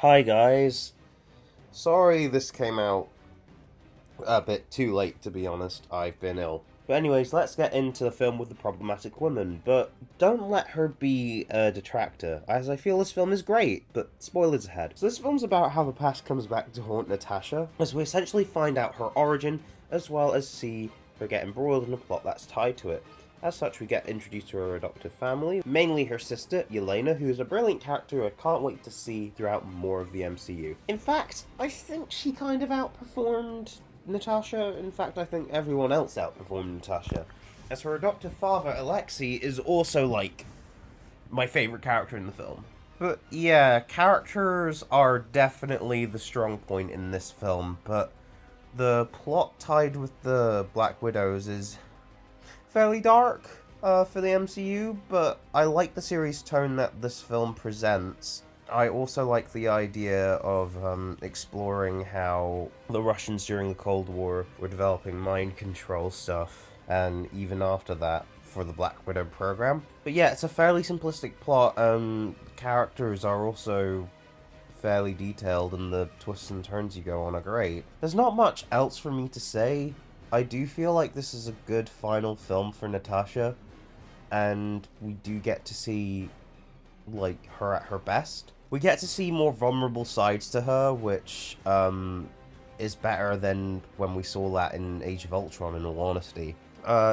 Hi guys. Sorry this came out a bit too late, to be honest. I've been ill. But anyways, let's get into the film with the problematic woman, but don't let her be a detractor, as I feel this film is great, but spoilers ahead. So this film's about how the past comes back to haunt Natasha, as we essentially find out her origin, as well as see her get embroiled in a plot that's tied to it. As such, we get introduced to her adoptive family, mainly her sister, Yelena, who is a brilliant character who I can't wait to see throughout more of the MCU. In fact, I think she kind of outperformed Natasha. In fact, I think everyone else outperformed Natasha. As her adoptive father, Alexei, is also, my favorite character in the film. But yeah, characters are definitely the strong point in this film, but the plot tied with the Black Widows is fairly dark for the MCU, but I like the series tone that this film presents. I also like the idea of exploring how the Russians during the Cold War were developing mind control stuff, and even after that, for the Black Widow program. But yeah, it's a fairly simplistic plot, characters are also fairly detailed, and the twists and turns you go on are great. There's not much else for me to say. I do feel like this is a good final film for Natasha, and we do get to see, her at her best. We get to see more vulnerable sides to her, which, is better than when we saw that in Age of Ultron, in all honesty.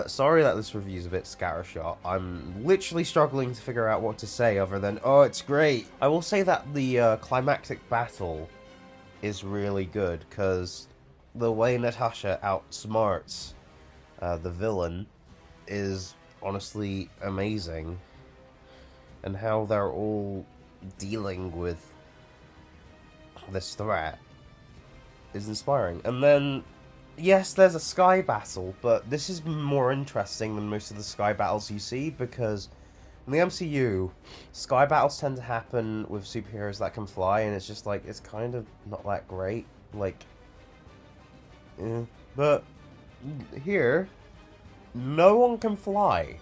Sorry that this review's a bit scattershot. I'm literally struggling to figure out what to say other than, oh, it's great. I will say that the, climactic battle is really good, because the way Natasha outsmarts the villain is honestly amazing, and how they're all dealing with this threat is inspiring. And then, yes, there's a sky battle, but this is more interesting than most of the sky battles you see, because in the MCU, sky battles tend to happen with superheroes that can fly, and it's just it's kind of not that great. But here, no one can fly.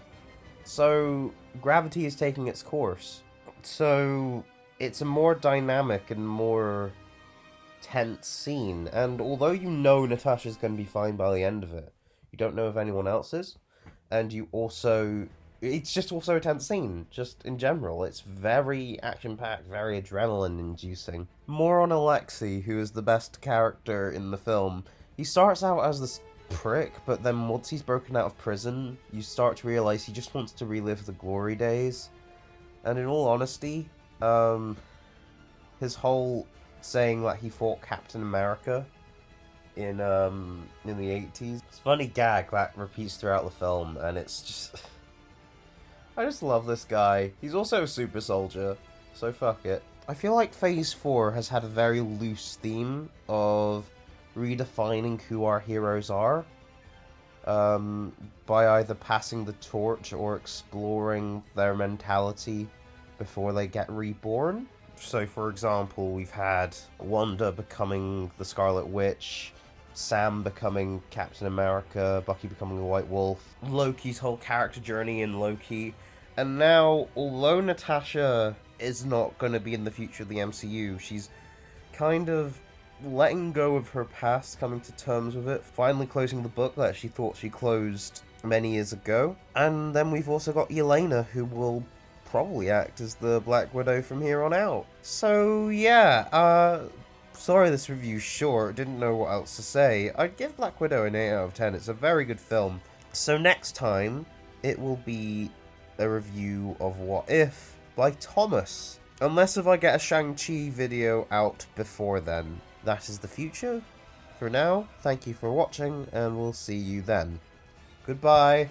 So gravity is taking its course. So it's a more dynamic and more tense scene. And although you know Natasha's going to be fine by the end of it, you don't know if anyone else is. And you also... It's just also a tense scene, just in general. It's very action-packed, very adrenaline-inducing. More on Alexei, who is the best character in the film. He starts out as this prick, but then once he's broken out of prison, you start to realize he just wants to relive the glory days. And in all honesty, his whole saying that he fought Captain America in the 80s. It's a funny gag that repeats throughout the film, and it's just... I just love this guy. He's also a super soldier, so fuck it. I feel like Phase 4 has had a very loose theme of redefining who our heroes are, by either passing the torch or exploring their mentality before they get reborn. So, for example, we've had Wanda becoming the Scarlet Witch, Sam becoming Captain America, Bucky becoming the White Wolf, Loki's whole character journey in Loki, and now, although Natasha is not going to be in the future of the MCU, she's kind of letting go of her past, coming to terms with it, finally closing the book that she thought she closed many years ago. And then we've also got Yelena, who will probably act as the Black Widow from here on out. So yeah, sorry this review's short, didn't know what else to say. I'd give Black Widow an 8 out of 10, it's a very good film. So next time, it will be a review of What If by Thomas. Unless if I get a Shang-Chi video out before then. That is the future. For now, thank you for watching, and we'll see you then. Goodbye.